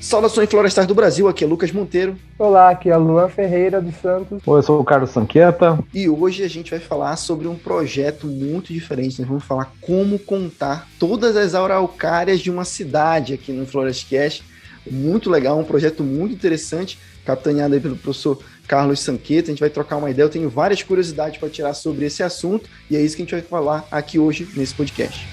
Saudações florestais do Brasil, aqui é Lucas Monteiro. Olá, aqui é Luan Ferreira dos Santos. Oi, eu sou o Carlos Sanqueta. E hoje a gente vai falar sobre um projeto muito diferente. Nós vamos falar como contar todas as araucárias de uma cidade aqui no Florescast. Muito legal, um projeto muito interessante, capitaneado aí pelo professor Carlos Sanqueta. A gente vai trocar uma ideia, eu tenho várias curiosidades para tirar sobre esse assunto e é isso que a gente vai falar aqui hoje nesse podcast.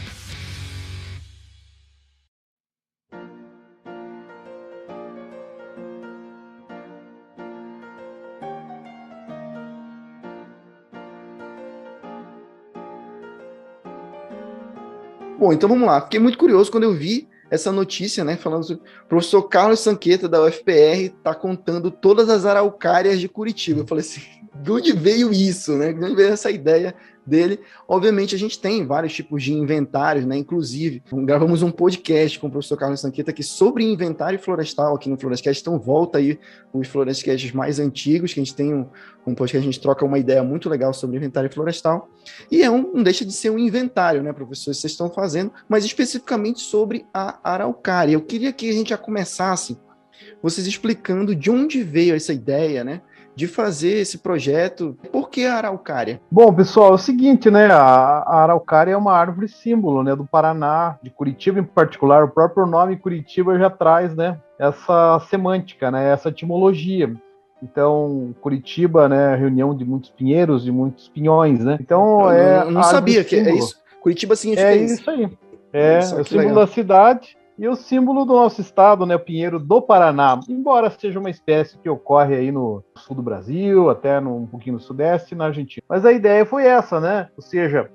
Bom, então vamos lá. Fiquei muito curioso quando eu vi essa notícia, né, falando sobre o professor Carlos Sanqueta da UFPR está contando todas as araucárias de Curitiba. Eu falei assim, de onde veio isso, né? De onde veio essa ideia dele? Obviamente a gente tem vários tipos de inventários, né? Inclusive, gravamos um podcast com o professor Carlos Sanqueta aqui sobre inventário florestal aqui no Florescast. Então volta aí os Florescasts mais antigos, que a gente tem um podcast, a gente troca uma ideia muito legal sobre inventário florestal. E não deixa de ser um inventário, né, professor? Vocês estão fazendo, mas especificamente sobre a araucária. Eu queria que a gente já começasse vocês explicando de onde veio essa ideia, né, de fazer esse projeto. Por que a araucária? Bom, pessoal, é o seguinte, né? A araucária é uma árvore símbolo, né, do Paraná, de Curitiba em particular. O próprio nome Curitiba já traz, né, essa semântica, né, essa etimologia. Então, Curitiba, né, reunião de muitos pinheiros, de muitos pinhões, né? Então, eu não sabia que é isso. Curitiba significa isso. É isso aí. É o símbolo da cidade. E o símbolo do nosso estado, né, o pinheiro do Paraná, embora seja uma espécie que ocorre aí no sul do Brasil, até um pouquinho no sudeste e na Argentina. Mas a ideia foi essa, né? Ou seja,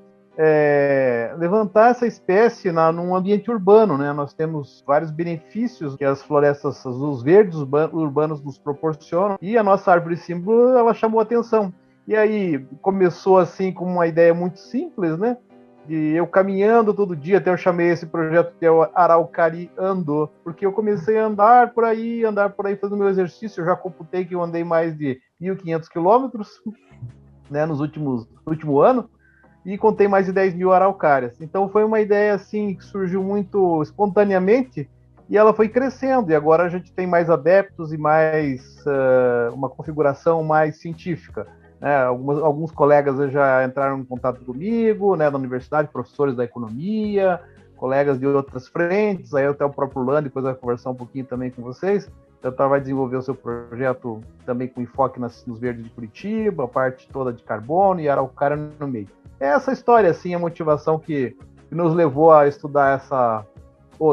levantar essa espécie num ambiente urbano, né? Nós temos vários benefícios que as florestas, os verdes urbanos nos proporcionam, e a nossa árvore símbolo, ela chamou atenção. E aí começou assim com uma ideia muito simples, né? De eu caminhando todo dia, até eu chamei esse projeto de Araucariando, porque eu comecei a andar por aí fazendo meu exercício. Eu já computei que eu andei mais de 1.500 quilômetros, né, no último ano, e contei mais de 10 mil araucárias. Então foi uma ideia assim que surgiu muito espontaneamente e ela foi crescendo, e agora a gente tem mais adeptos e mais uma configuração mais científica. Alguns colegas já entraram em contato comigo, né, da universidade, professores da economia, colegas de outras frentes, aí até o próprio Lando, depois vai conversar um pouquinho também com vocês. Então vai desenvolver o seu projeto também com enfoque nos verdes de Curitiba, a parte toda de carbono e araucária no meio. É essa história, assim, a motivação que nos levou a estudar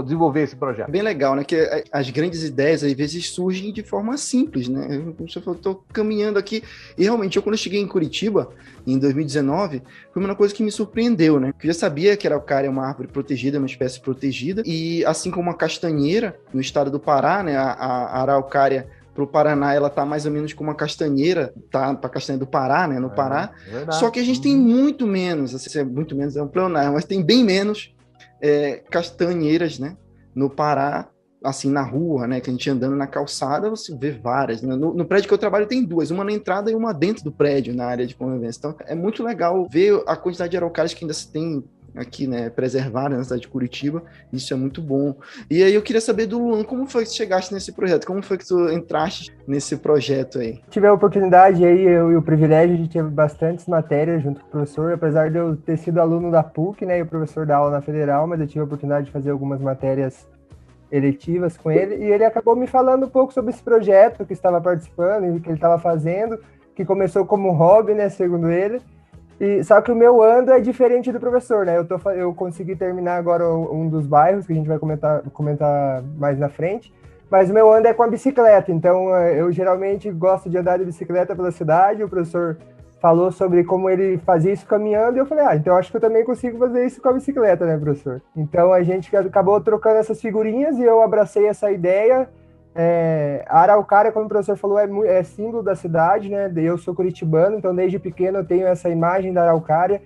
desenvolver esse projeto. Bem legal, né? Que as grandes ideias, às vezes, surgem de forma simples, né? Eu estou caminhando aqui, e realmente, quando eu cheguei em Curitiba, em 2019, foi uma coisa que me surpreendeu, né? Eu já sabia que a araucária é uma árvore protegida, uma espécie protegida, e assim como a castanheira, no estado do Pará, né? A araucária para o Paraná, ela tá mais ou menos como uma castanheira, tá para a castanha do Pará, né? No Pará. Só que a gente tem muito menos, assim, muito menos é um plenário, mas tem bem menos castanheiras, né, no Pará, assim, na rua, né, que a gente andando na calçada, você vê várias, né? No prédio que eu trabalho tem duas, uma na entrada e uma dentro do prédio, na área de convivência. Então, é muito legal ver a quantidade de araucárias que ainda se tem aqui, né, preservada na cidade de Curitiba. Isso é muito bom. E aí eu queria saber do Luan, como foi que você chegaste nesse projeto? Como foi que tu entraste nesse projeto aí? Tive a oportunidade aí, eu e o privilégio de ter bastantes matérias junto com o professor, apesar de eu ter sido aluno da PUC, né, e o professor dá aula na Federal, mas eu tive a oportunidade de fazer algumas matérias eletivas com ele, e ele acabou me falando um pouco sobre esse projeto que estava participando e que ele estava fazendo, que começou como hobby, né, segundo ele. Só que o meu ano é diferente do professor, né? Eu consegui terminar agora um dos bairros, que a gente vai comentar mais na frente, mas o meu ano é com a bicicleta, então eu geralmente gosto de andar de bicicleta pela cidade. O professor falou sobre como ele fazia isso caminhando, e eu falei, então acho que eu também consigo fazer isso com a bicicleta, né, professor? Então a gente acabou trocando essas figurinhas e eu abracei essa ideia. A araucária, como o professor falou, é símbolo da cidade, né? Eu sou curitibano, então desde pequeno eu tenho essa imagem da araucária.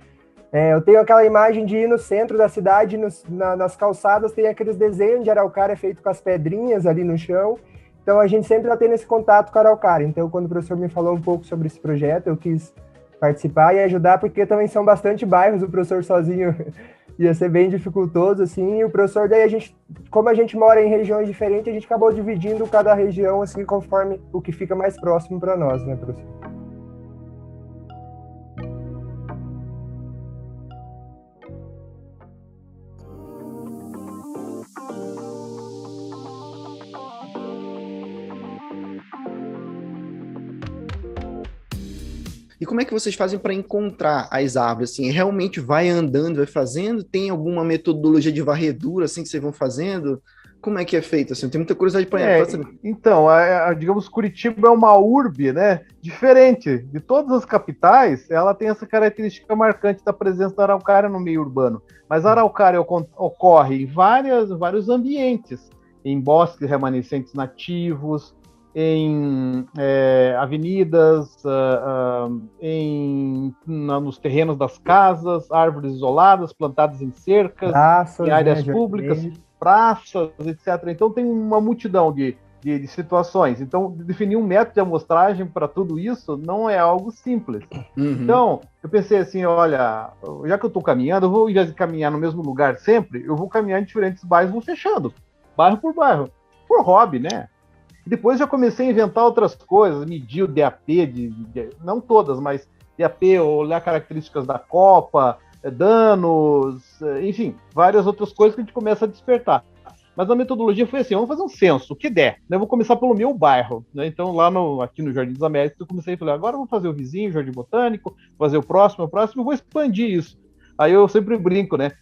Eu tenho aquela imagem de ir no centro da cidade, nas calçadas tem aqueles desenhos de araucária feito com as pedrinhas ali no chão. Então a gente sempre está tendo esse contato com a araucária. Então quando o professor me falou um pouco sobre esse projeto, eu quis participar e ajudar, porque também são bastante bairros, o professor sozinho ia ser bem dificultoso, assim, e o professor, daí como a gente mora em regiões diferentes, a gente acabou dividindo cada região, assim, conforme o que fica mais próximo para nós, né, professor? E como é que vocês fazem para encontrar as árvores? Assim, realmente vai andando, vai fazendo? Tem alguma metodologia de varredura assim que vocês vão fazendo? Como é que é feito? Assim, tem muita curiosidade para saber. Então, digamos, Curitiba é uma urbe, né? Diferente de todas as capitais, ela tem essa característica marcante da presença da araucária no meio urbano. Mas a araucária ocorre em vários ambientes, em bosques remanescentes nativos, em avenidas, nos terrenos das casas, árvores isoladas, plantadas em cercas, em áreas públicas, praças, etc. Então tem uma multidão de situações. Então, definir um método de amostragem para tudo isso não é algo simples. Uhum. Então, eu pensei assim, olha, já que eu estou caminhando, eu vou, ao invés de caminhar no mesmo lugar sempre, eu vou caminhar em diferentes bairros, vou fechando, bairro por bairro, por hobby, né? Depois já comecei a inventar outras coisas, medir o DAP, não todas, mas DAP, olhar características da copa, danos, enfim, várias outras coisas que a gente começa a despertar. Mas a metodologia foi assim, vamos fazer um censo, o que der. Eu vou começar pelo meu bairro, né? Então lá aqui no Jardim dos Américas, eu comecei a falar, agora eu vou fazer o vizinho, o Jardim Botânico, fazer o próximo, eu vou expandir isso. Aí eu sempre brinco, né?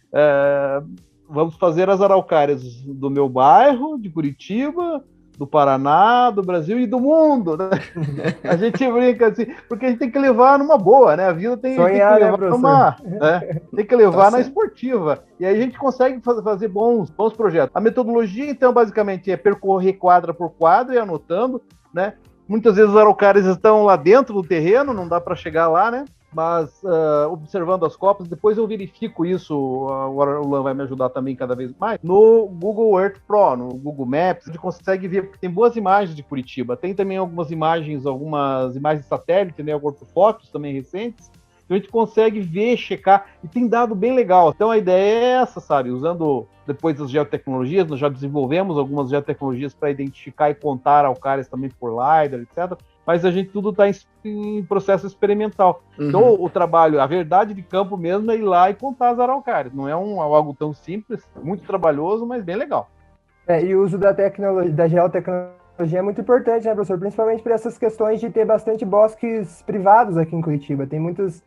Vamos fazer as araucárias do meu bairro, de Curitiba, do Paraná, do Brasil e do mundo, né? A gente brinca assim, porque a gente tem que levar numa boa, né? A vida tem que levar tem que levar na esportiva. E aí a gente consegue fazer bons projetos. A metodologia, então, basicamente é percorrer quadra por quadra e anotando, né? Muitas vezes os araucárias estão lá dentro do terreno, não dá para chegar lá, né? Mas observando as copas, depois eu verifico isso, o Arlan vai me ajudar também cada vez mais, no Google Earth Pro, no Google Maps, a gente consegue ver, porque tem boas imagens de Curitiba, tem também algumas imagens de satélite, né, fotos também recentes, então a gente consegue ver, checar, e tem dado bem legal. Então a ideia é essa, sabe, usando depois as geotecnologias, nós já desenvolvemos algumas geotecnologias para identificar e contar araucárias também por LiDAR, etc., mas a gente tudo está em processo experimental. Uhum. Então, o trabalho, a verdade de campo mesmo é ir lá e contar as araucárias. Não é algo tão simples, muito trabalhoso, mas bem legal. E o uso da geotecnologia é muito importante, né, professor? Principalmente para essas questões de ter bastante bosques privados aqui em Curitiba. Tem muitas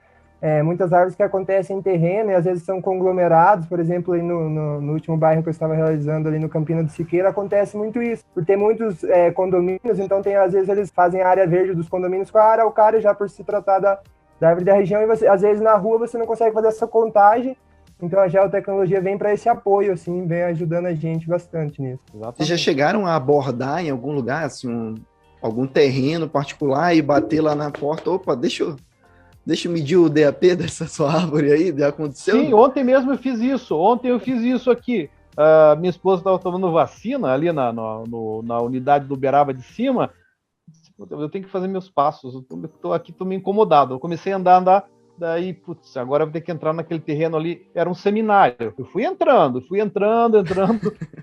árvores que acontecem em terreno e às vezes são conglomerados. Por exemplo, aí no último bairro que eu estava realizando ali no Campina do Siqueira, acontece muito isso. Por ter muitos condomínios, então às vezes eles fazem a área verde dos condomínios com a araucária já por se tratar da árvore da região e às vezes na rua você não consegue fazer essa contagem. Então a geotecnologia vem para esse apoio, assim, vem ajudando a gente bastante nisso. Exatamente. Vocês já chegaram a abordar em algum lugar, assim, algum terreno particular e bater lá na porta, opa, deixa eu medir o DAP dessa sua árvore aí, já aconteceu? Sim, ontem mesmo eu fiz isso aqui. Minha esposa estava tomando vacina ali na unidade do Uberaba de cima. Eu tenho que fazer meus passos, eu estou meio incomodado. Eu comecei a andar, daí, putz, agora eu vou ter que entrar naquele terreno ali. Era um seminário. Eu fui entrando,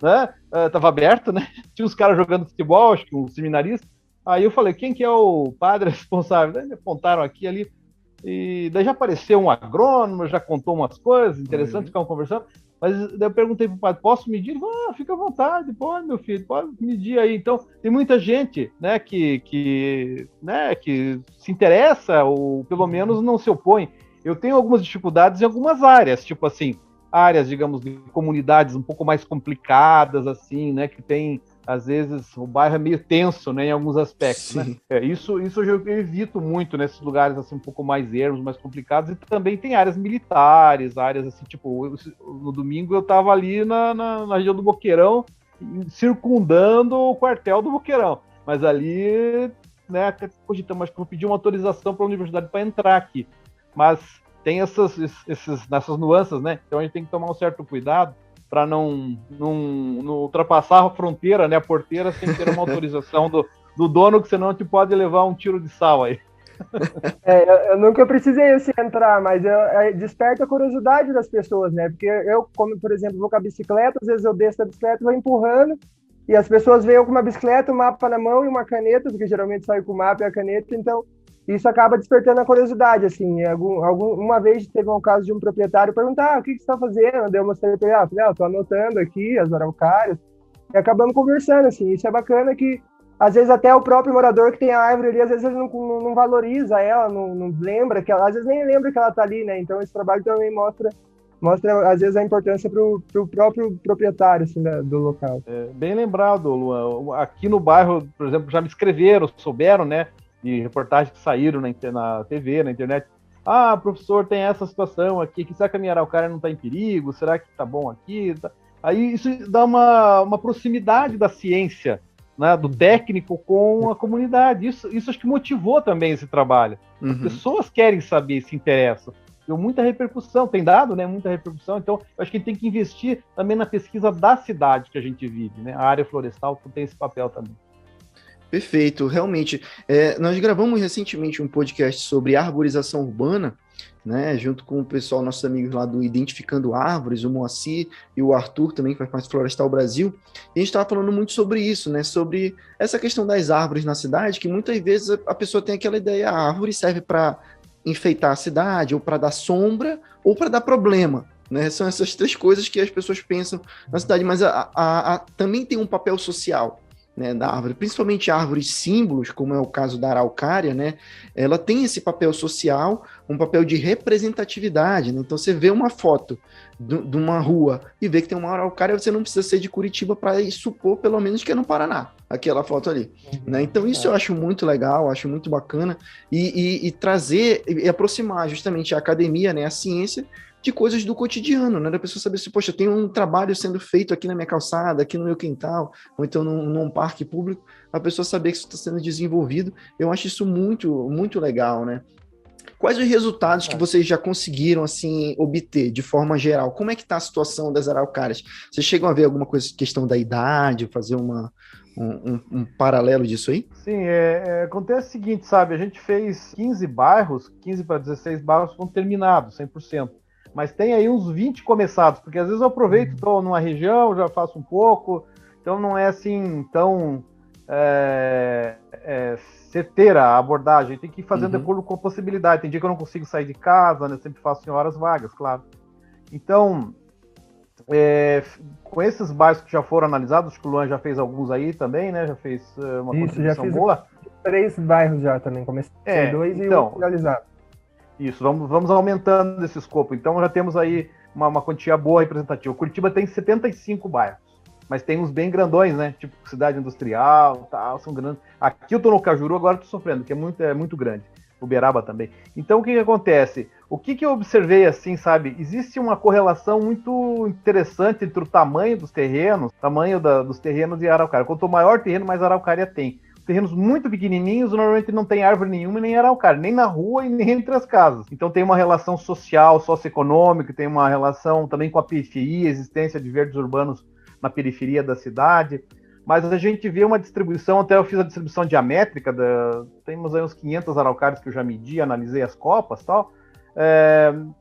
né? Tava aberto, né? Tinha uns caras jogando futebol, acho que um seminarista. Aí eu falei, quem que é o padre responsável? Daí me apontaram aqui ali. E daí já apareceu um agrônomo, já contou umas coisas interessantes, ficavam conversando, mas daí eu perguntei pro padre, posso medir? Ele falou, fica à vontade, pode, meu filho, pode medir aí. Então, tem muita gente, né, que se interessa, ou pelo menos não se opõe. Eu tenho algumas dificuldades em algumas áreas, tipo assim, áreas, digamos, de comunidades um pouco mais complicadas, assim, né, que tem, às vezes, o bairro é meio tenso, né, em alguns aspectos, né? Isso eu evito muito nesses lugares, assim, um pouco mais ermos, mais complicados, e também tem áreas militares, áreas, assim, tipo, no domingo eu estava ali na região do Boqueirão, circundando o quartel do Boqueirão, mas ali, né, até cogitamos, acho que vou pedir uma autorização para a universidade para entrar aqui, mas tem essas nuances, né, então a gente tem que tomar um certo cuidado para não ultrapassar a fronteira, né, a porteira, sem ter uma autorização do dono, que senão te pode levar um tiro de sal aí. Eu nunca precisei assim, entrar, mas desperta a curiosidade das pessoas, né? Porque eu, como, por exemplo, vou com a bicicleta, às vezes eu desço da bicicleta e vou empurrando, e as pessoas veem eu com uma bicicleta, um mapa na mão e uma caneta, porque geralmente saio com o mapa e a caneta, então isso acaba despertando a curiosidade, assim. Uma vez teve um caso de um proprietário perguntar, o que você está fazendo? Daí eu mostrei para ele, falei, estou anotando aqui as araucárias, e acabamos conversando, assim. Isso é bacana que às vezes até o próprio morador que tem a árvore ali, às vezes ele não valoriza ela, não lembra que ela, às vezes nem lembra que ela está ali, né? Então esse trabalho também mostra às vezes a importância para o próprio proprietário assim, do local. Bem lembrado, Luan. Aqui no bairro, por exemplo, já me escreveram, souberam, né? De reportagens que saíram na TV, na internet. Professor, tem essa situação aqui, será que a minha araucária não está em perigo? Será que está bom aqui? Aí isso dá uma proximidade da ciência, né, do técnico com a comunidade. Isso acho que motivou também esse trabalho. As pessoas querem saber, se interessam. Deu muita repercussão, tem dado, né, muita repercussão. Então, eu acho que a gente tem que investir também na pesquisa da cidade que a gente vive, né? A área florestal tem esse papel também. Perfeito, realmente. Nós gravamos recentemente um podcast sobre arborização urbana, né, junto com o pessoal, nossos amigos lá do Identificando Árvores, o Moacir e o Arthur também, que faz parte do Florestal Brasil, e a gente estava falando muito sobre isso, né, sobre essa questão das árvores na cidade, que muitas vezes a pessoa tem aquela ideia, a árvore serve para enfeitar a cidade, ou para dar sombra, ou para dar problema, né, são essas três coisas que as pessoas pensam na cidade, mas também tem um papel social, né, da árvore, principalmente árvores símbolos, como é o caso da araucária, né, ela tem esse papel social, um papel de representatividade, né, então você vê uma foto de uma rua e vê que tem uma araucária, você não precisa ser de Curitiba para supor, pelo menos, que é no Paraná, aquela foto ali, né, então isso eu acho muito legal, acho muito bacana, e trazer, e aproximar justamente a academia, né, a ciência, de coisas do cotidiano, né? Da pessoa saber se, poxa, tem um trabalho sendo feito aqui na minha calçada, aqui no meu quintal, ou então num parque público, a pessoa saber que isso está sendo desenvolvido. Eu acho isso muito, muito legal, né? Quais os resultados que vocês já conseguiram, assim, obter, de forma geral? Como é que está a situação das araucárias? Vocês chegam a ver alguma coisa, questão da idade, fazer um paralelo disso aí? Sim, acontece o seguinte, sabe? A gente fez 15 para 16 bairros foram terminados, 100%. Mas tem aí uns 20 começados, porque às vezes eu aproveito, estou numa região, já faço um pouco, então não é assim tão certeira a abordagem, tem que ir fazendo de acordo com a possibilidade. Tem dia que eu não consigo sair de casa, né? Eu sempre faço em horas vagas, claro. Então, com esses bairros que já foram analisados, acho que o Luan já fez alguns aí também, né? Já fez uma contribuição boa. 3 bairros já também, comecei 2 e um finalizado. Isso, vamos aumentando esse escopo. Então já temos aí uma quantia boa representativa. Curitiba tem 75 bairros, mas tem uns bem grandões, né? Tipo cidade industrial, tal, são grandes. Aqui eu tô no Cajuru, agora tô sofrendo, que é muito grande. Uberaba também. Então o que acontece? O que eu observei assim, sabe? Existe uma correlação muito interessante entre o tamanho dos terrenos, dos terrenos e a araucária. Quanto maior o terreno, mais araucária tem. Terrenos muito pequenininhos, normalmente não tem árvore nenhuma e nem araucária, nem na rua e nem entre as casas. Então tem uma relação social, socioeconômica, tem uma relação também com a periferia, existência de verdes urbanos na periferia da cidade. Mas a gente vê uma distribuição, até eu fiz a distribuição diamétrica, temos aí uns 500 araucárias que eu já medi, analisei as copas e tal.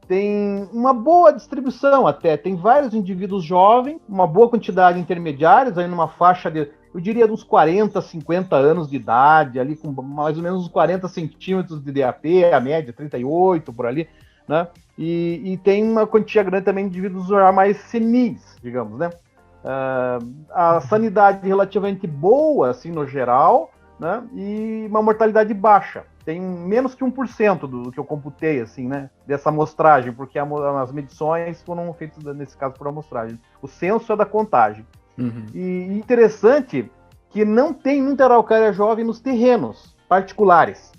Tem uma boa distribuição até, tem vários indivíduos jovens, uma boa quantidade de intermediários, aí numa faixa de, eu diria, de uns 40, 50 anos de idade, ali com mais ou menos uns 40 centímetros de DAP, a média 38 por ali, né? E tem uma quantia grande também de indivíduos já mais senis, digamos, né? A sanidade relativamente boa, assim, no geral, né? E uma mortalidade baixa. Tem menos que 1% do que eu computei, assim, né? Dessa amostragem, porque as medições foram feitas, nesse caso, por amostragem. O censo é da contagem. E interessante que não tem muita araucária jovem nos terrenos particulares.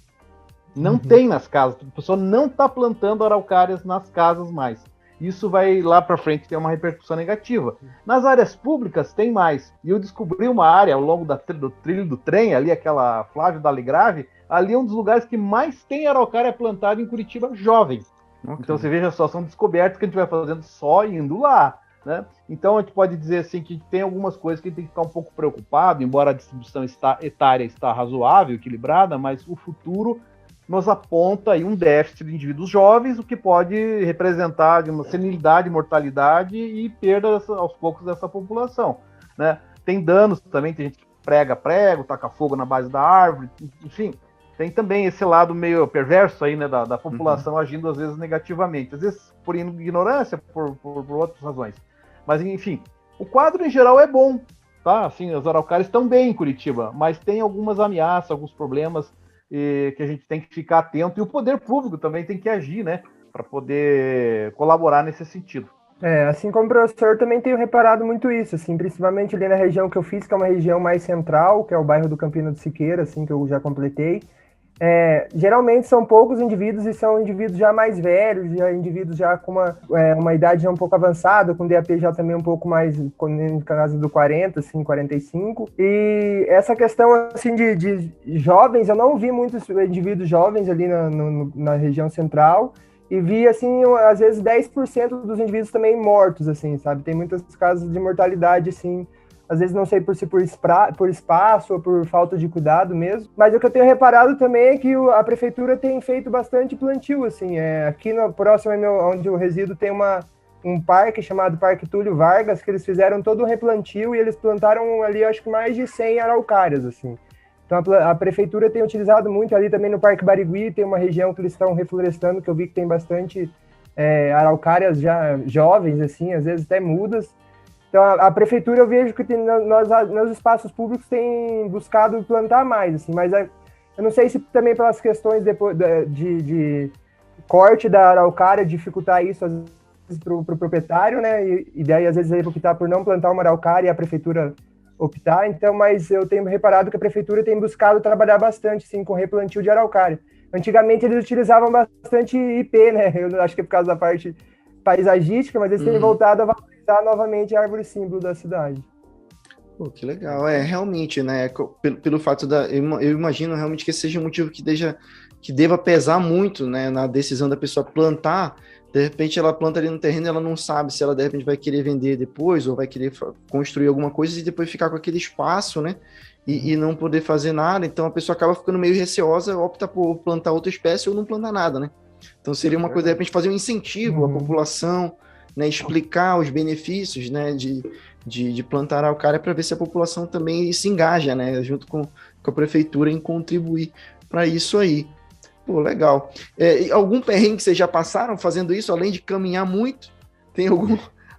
Não tem nas casas. A pessoa não está plantando araucárias nas casas mais. Isso vai lá para frente ter uma repercussão negativa. Nas áreas públicas tem mais. E eu descobri uma área ao longo do trilho do trem, ali aquela Flávio Daligrave, ali é um dos lugares que mais tem araucária plantada em Curitiba jovem. Okay. Então você veja só, são descobertas que a gente vai fazendo só indo lá, né? Então a gente pode dizer assim que tem algumas coisas que a gente tem que ficar um pouco preocupado, embora a distribuição etária está razoável, equilibrada, mas o futuro nos aponta aí um déficit de indivíduos jovens, o que pode representar de uma senilidade, mortalidade e perda aos poucos dessa população, né? Tem danos também, tem gente que prega prego, taca fogo na base da árvore, enfim, tem também esse lado meio perverso aí, né, da população agindo às vezes negativamente, às vezes por ignorância, por outras razões. Mas, enfim, o quadro em geral é bom, tá? Assim, as araucárias estão bem em Curitiba, mas tem algumas ameaças, alguns problemas que a gente tem que ficar atento, e o poder público também tem que agir, né, para poder colaborar nesse sentido. Assim como o professor, também tenho reparado muito isso, assim, principalmente ali na região que eu fiz, que é uma região mais central, que é o bairro do Campino do Siqueira, assim, que eu já completei. Geralmente são poucos indivíduos e são indivíduos já mais velhos, já indivíduos já com uma idade já um pouco avançada, com DAP já também um pouco mais, no caso do 40, assim, 45. E essa questão assim, de jovens, eu não vi muitos indivíduos jovens ali na região central, e vi, assim, às vezes 10% dos indivíduos também mortos, assim, sabe? Tem muitos casos de mortalidade, assim, às vezes não sei se por espaço ou por falta de cuidado mesmo, mas o que eu tenho reparado também é que a prefeitura tem feito bastante plantio, assim, aqui no próximo onde eu resido tem um parque chamado Parque Túlio Vargas, que eles fizeram todo um replantio e eles plantaram ali, acho que mais de 100 araucárias, assim. Então a prefeitura tem utilizado muito ali também no Parque Barigui, tem uma região que eles estão reflorestando, que eu vi que tem bastante araucárias já jovens, assim, às vezes até mudas. Então, a prefeitura, eu vejo que nos espaços públicos tem buscado plantar mais, assim, mas eu não sei se também pelas questões de corte da araucária, dificultar isso, às vezes, para o proprietário, né, e daí, às vezes, ele optar por não plantar uma araucária e a prefeitura optar, então, mas eu tenho reparado que a prefeitura tem buscado trabalhar bastante, sim, com replantio de araucária. Antigamente, eles utilizavam bastante IP, né, eu acho que é por causa da parte paisagística, mas eles têm voltado a valorizar novamente a árvore símbolo da cidade. Pô, que legal. Realmente, né, pelo fato eu imagino realmente que esse seja um motivo que deva pesar muito, né, na decisão da pessoa plantar. De repente ela planta ali no terreno e ela não sabe se ela de repente vai querer vender depois ou vai querer construir alguma coisa e depois ficar com aquele espaço, né, e não poder fazer nada. Então a pessoa acaba ficando meio receosa, opta por plantar outra espécie ou não plantar nada, né. Então seria uma coisa, de repente, fazer um incentivo à população, né, explicar os benefícios, né, de plantar araucária para ver se a população também se engaja, né, junto com a prefeitura em contribuir para isso aí. Pô, legal. Algum perrengue que vocês já passaram fazendo isso, além de caminhar muito? Tem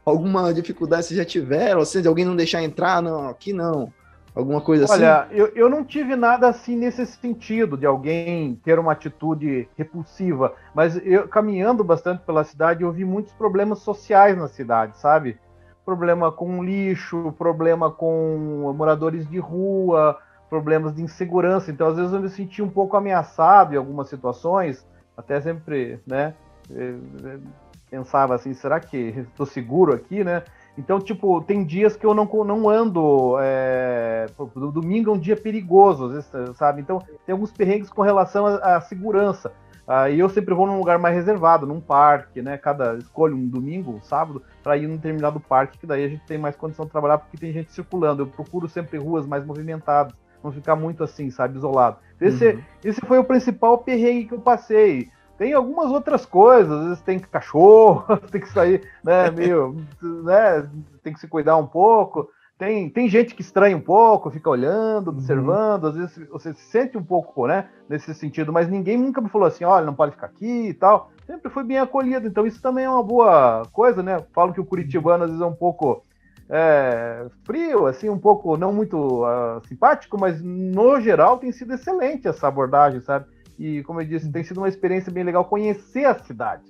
alguma dificuldade que vocês já tiveram? Ou seja, de alguém não deixar entrar? Não, aqui não. Alguma coisa assim? Olha, eu não tive nada assim nesse sentido, de alguém ter uma atitude repulsiva, mas eu, caminhando bastante pela cidade, eu vi muitos problemas sociais na cidade, sabe? Problema com lixo, problema com moradores de rua, problemas de insegurança. Então, às vezes, eu me senti um pouco ameaçado em algumas situações, até sempre, né, pensava assim, será que estou seguro aqui, né? Então, tipo, tem dias que eu não ando, domingo é um dia perigoso, às vezes, sabe? Então, tem alguns perrengues com relação à segurança. E eu sempre vou num lugar mais reservado, num parque, né? Escolho um domingo, um sábado, para ir num determinado parque, que daí a gente tem mais condição de trabalhar, porque tem gente circulando. Eu procuro sempre ruas mais movimentadas, não ficar muito assim, sabe, isolado. Esse foi o principal perrengue que eu passei. Tem algumas outras coisas, às vezes tem cachorro, tem que sair, né, né, tem que se cuidar um pouco. Tem gente que estranha um pouco, fica olhando, observando, às vezes você se sente um pouco, né, nesse sentido, mas ninguém nunca me falou assim, olha, não pode ficar aqui e tal. Sempre foi bem acolhido, então isso também é uma boa coisa, né? Falam que o curitibano às vezes é um pouco frio, assim, um pouco não muito simpático, mas no geral tem sido excelente essa abordagem, sabe? E como eu disse, tem sido uma experiência bem legal conhecer a cidade.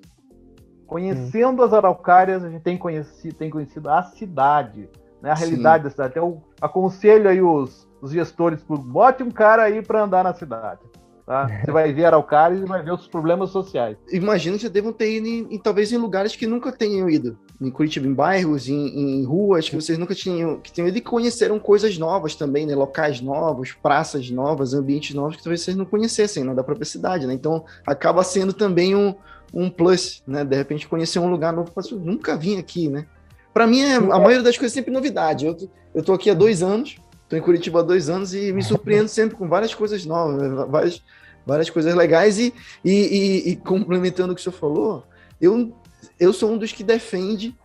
Conhecendo as araucárias, a gente tem conhecido a cidade, né? A realidade da cidade. Então, eu aconselho aí os gestores, bote um cara aí para andar na cidade. Tá? Você vai ver araucárias e vai ver os problemas sociais. Imagino que já devam ter ido, talvez, em lugares que nunca tenham ido. Em Curitiba, em bairros, em ruas que vocês nunca tinham ido e conheceram coisas novas também, né? Locais novos, praças novas, ambientes novos que talvez vocês não conhecessem, né? Da própria cidade, né? Então, acaba sendo também um plus, né? De repente, conhecer um lugar novo. Eu nunca vim aqui, né? Para mim, a maioria das coisas é sempre novidade. Eu tô aqui há 2 anos, tô em Curitiba há 2 anos e me surpreendo sempre com várias coisas novas, várias coisas legais e complementando o que o senhor falou, eu sou um dos que defende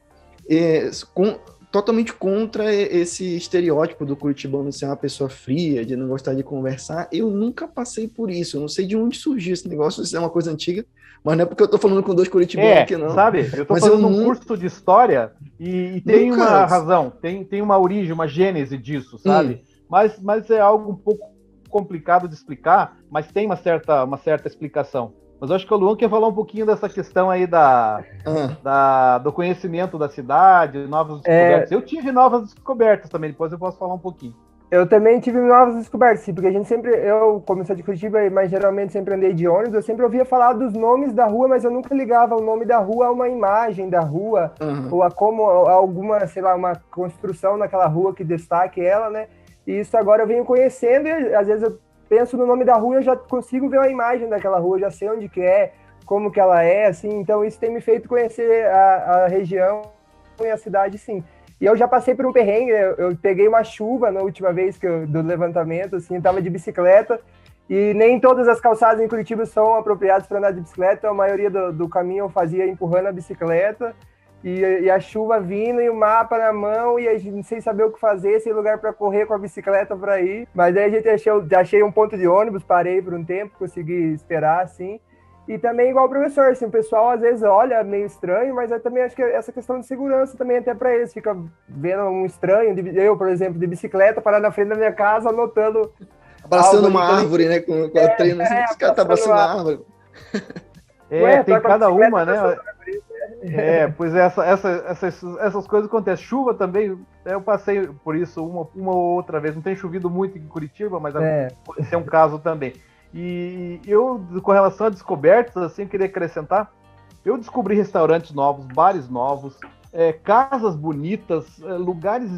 totalmente contra esse estereótipo do curitibano ser uma pessoa fria, de não gostar de conversar. Eu nunca passei por isso, eu não sei de onde surgiu esse negócio, isso é uma coisa antiga, mas não é porque eu tô falando com 2 curitibanos aqui, não. Sabe, eu tô fazendo um curso de história e tem uma razão, tem uma origem, uma gênese disso, sabe? Mas é algo um pouco complicado de explicar, mas tem uma certa explicação. Mas eu acho que o Luan quer falar um pouquinho dessa questão aí do conhecimento da cidade, novas descobertas. Eu tive novas descobertas também, depois eu posso falar um pouquinho. Eu também tive novas descobertas, sim, porque eu comecei de Curitiba, mas geralmente sempre andei de ônibus, eu sempre ouvia falar dos nomes da rua, mas eu nunca ligava o nome da rua a uma imagem da rua, ou a como alguma, sei lá, uma construção naquela rua que destaque ela, né? E isso agora eu venho conhecendo e às vezes eu penso no nome da rua e eu já consigo ver uma imagem daquela rua, já sei onde que é, como que ela é, assim, então isso tem me feito conhecer a região e a cidade, sim. E eu já passei por um perrengue, eu peguei uma chuva na última vez do levantamento, assim, eu tava de bicicleta, e nem todas as calçadas em Curitiba são apropriadas para andar de bicicleta, então a maioria do caminho eu fazia empurrando a bicicleta, e a chuva vindo, e o mapa na mão, e a gente sem saber o que fazer, sem lugar para correr com a bicicleta para ir. Mas aí a gente achei um ponto de ônibus, parei por um tempo, consegui esperar, assim. E também igual o professor, assim, o pessoal às vezes olha meio estranho, mas eu também acho que essa questão de segurança também até para eles, fica vendo um estranho, eu, por exemplo, de bicicleta, parar na frente da minha casa, anotando... Abraçando uma árvore, né, com a treina, esse cara tá abraçando a árvore. Tem cada uma, né? Pois é, essas coisas acontecem. Chuva também, eu passei por isso uma ou outra vez. Não tem chovido muito em Curitiba, mas pode ser um caso também. E eu, com relação a descobertas, assim, eu queria acrescentar, eu descobri restaurantes novos, bares novos, casas bonitas, lugares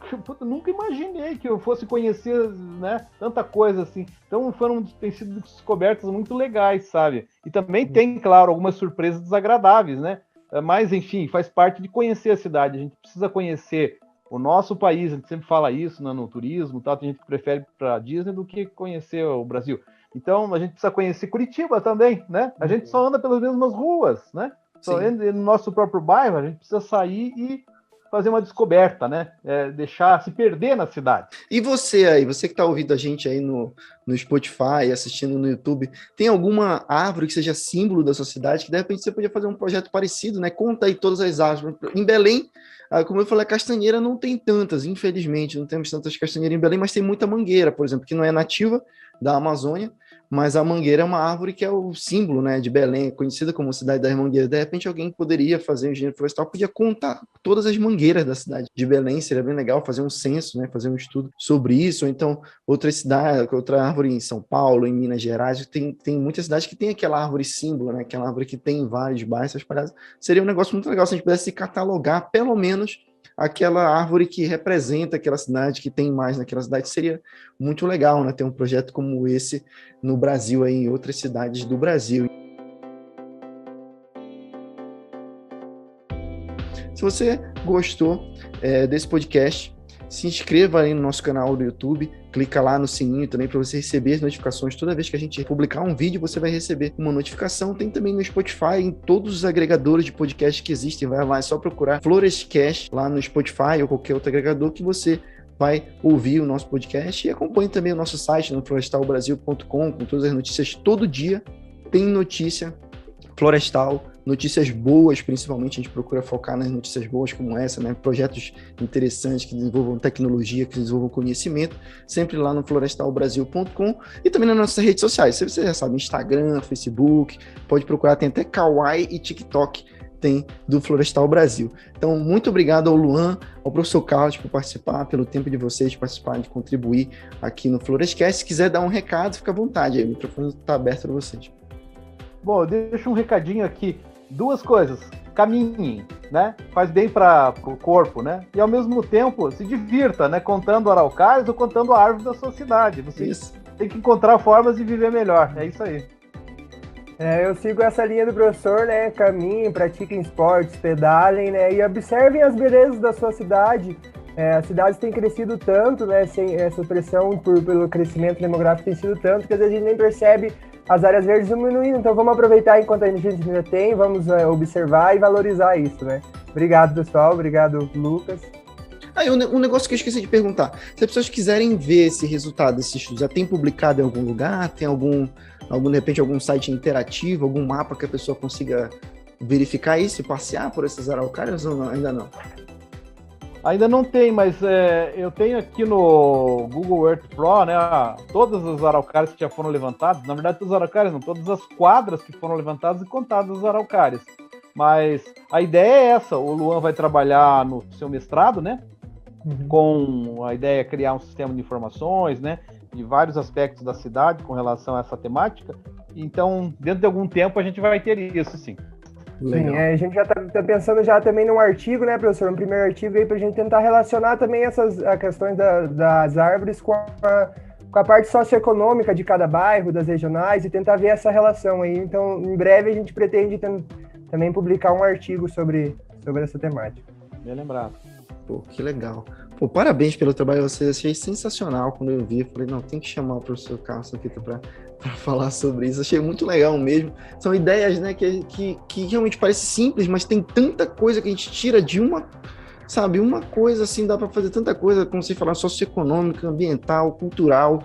que eu nunca imaginei que eu fosse conhecer, né, tanta coisa assim. Então tem sido descobertas muito legais, sabe? E também tem, claro, algumas surpresas desagradáveis, né? Mas, enfim, faz parte de conhecer a cidade. A gente precisa conhecer o nosso país, a gente sempre fala isso, né, no turismo, tal. Tem gente que prefere ir para a Disney do que conhecer o Brasil. Então, a gente precisa conhecer Curitiba também, né? A gente só anda pelas mesmas ruas, né? Só anda no nosso próprio bairro, a gente precisa sair e fazer uma descoberta, né? Deixar se perder na cidade. E você aí, você que está ouvindo a gente aí no Spotify, assistindo no YouTube, tem alguma árvore que seja símbolo da sua cidade, que de repente você podia fazer um projeto parecido, né? Conta aí todas as árvores. Em Belém, como eu falei, a castanheira não tem tantas, infelizmente, não temos tantas castanheiras em Belém, mas tem muita mangueira, por exemplo, que não é nativa da Amazônia, mas a mangueira é uma árvore que é o símbolo, né, de Belém, conhecida como cidade das mangueiras. De repente alguém poderia fazer um engenheiro florestal, podia contar todas as mangueiras da cidade de Belém, seria bem legal fazer um censo, né, fazer um estudo sobre isso, ou então outra árvore em São Paulo, em Minas Gerais, tem muitas cidades que tem aquela árvore símbolo, né, aquela árvore que tem em vários bairros espalhados. Seria um negócio muito legal se a gente pudesse catalogar, pelo menos, aquela árvore que representa aquela cidade, que tem mais naquela cidade. Seria muito legal, né, ter um projeto como esse no Brasil, aí, em outras cidades do Brasil. Se você gostou desse podcast, se inscreva aí no nosso canal do YouTube, clica lá no sininho também para você receber as notificações. Toda vez que a gente publicar um vídeo, você vai receber uma notificação. Tem também no Spotify, em todos os agregadores de podcast que existem. Vai lá, é só procurar Florescast lá no Spotify ou qualquer outro agregador que você vai ouvir o nosso podcast. E acompanhe também o nosso site no florestalbrasil.com, com todas as notícias. Todo dia tem notícia florestal, notícias boas, principalmente. A gente procura focar nas notícias boas como essa, né? Projetos interessantes que desenvolvam tecnologia, que desenvolvam conhecimento, sempre lá no florestalbrasil.com e também nas nossas redes sociais. Você já sabe, Instagram, Facebook, pode procurar, tem até Kawaii e TikTok, tem do Florestal Brasil. Então, muito obrigado ao Luan, ao professor Carlos por participar, pelo tempo de vocês de participar, de contribuir aqui no Florescast. Se quiser dar um recado, fica à vontade, aí, o microfone está aberto para vocês. Bom, deixa um recadinho aqui. 2 coisas. Caminhem, né? Faz bem para o corpo, né? E ao mesmo tempo se divirta, né? Contando araucárias ou contando a árvore da sua cidade. Você tem que encontrar formas de viver melhor. É isso aí. Eu sigo essa linha do professor, né? Caminhem, pratiquem esportes, pedalem, né? E observem as belezas da sua cidade. As cidades têm crescido tanto, né? Sem essa pressão pelo crescimento demográfico tem sido tanto que às vezes a gente nem percebe as áreas verdes diminuindo, então vamos aproveitar enquanto a gente ainda tem, vamos observar e valorizar isso, né? Obrigado, pessoal, obrigado, Lucas. Um negócio que eu esqueci de perguntar, se as pessoas quiserem ver esse resultado desse estudo, já tem publicado em algum lugar? Tem de repente, algum site interativo, algum mapa que a pessoa consiga verificar isso e passear por essas araucárias ou não? Ainda não? Ainda não tem, mas eu tenho aqui no Google Earth Pro, né, todas as araucárias que já foram levantadas, na verdade todas as araucárias não, todas as quadras que foram levantadas e contadas as araucárias. Mas a ideia é essa, o Luan vai trabalhar no seu mestrado, né, com a ideia de criar um sistema de informações, né, de vários aspectos da cidade com relação a essa temática. Então, dentro de algum tempo a gente vai ter isso, sim. Sim, a gente já está pensando já também num artigo, né, professor? Um primeiro artigo aí para a gente tentar relacionar também essas questões das árvores com a parte socioeconômica de cada bairro, das regionais, e tentar ver essa relação aí. Então, em breve a gente pretende também publicar um artigo sobre essa temática. Bem lembrado. Pô, que legal. Pô, parabéns pelo trabalho de vocês, achei sensacional quando eu vi. Falei, não, tem que chamar o professor Carlos aqui para falar sobre isso. Achei muito legal mesmo. São ideias, né, que realmente parece simples, mas tem tanta coisa que a gente tira de uma coisa assim, dá para fazer tanta coisa, como você falar, socioeconômica, ambiental, cultural.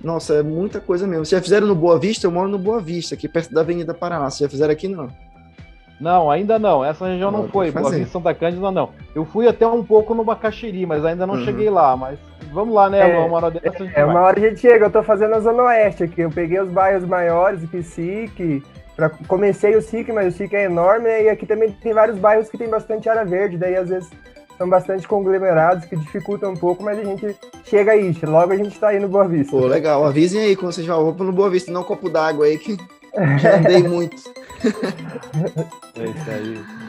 Nossa, é muita coisa mesmo. Vocês já fizeram no Boa Vista? Eu moro no Boa Vista, aqui perto da Avenida Paraná. Vocês já fizeram aqui, não? Não, ainda não. Essa região não foi. Boa Vista, Santa Cândida, não. Eu fui até um pouco no Bacaxiri, mas ainda não cheguei lá. Mas vamos lá, né? Uma hora dessa a gente vai. Uma hora a gente chega. Eu tô fazendo a Zona Oeste aqui. Eu peguei os bairros maiores, aqui, SIC. Comecei o SIC, mas o SIC é enorme, né? E aqui também tem vários bairros que tem bastante área verde. Daí, às vezes, são bastante conglomerados, que dificultam um pouco, mas a gente chega aí. Logo a gente tá aí no Boa Vista. Pô, legal. Avisem aí quando vocês vão no Boa Vista, não um copo d'água aí, que já andei muito. É isso aí.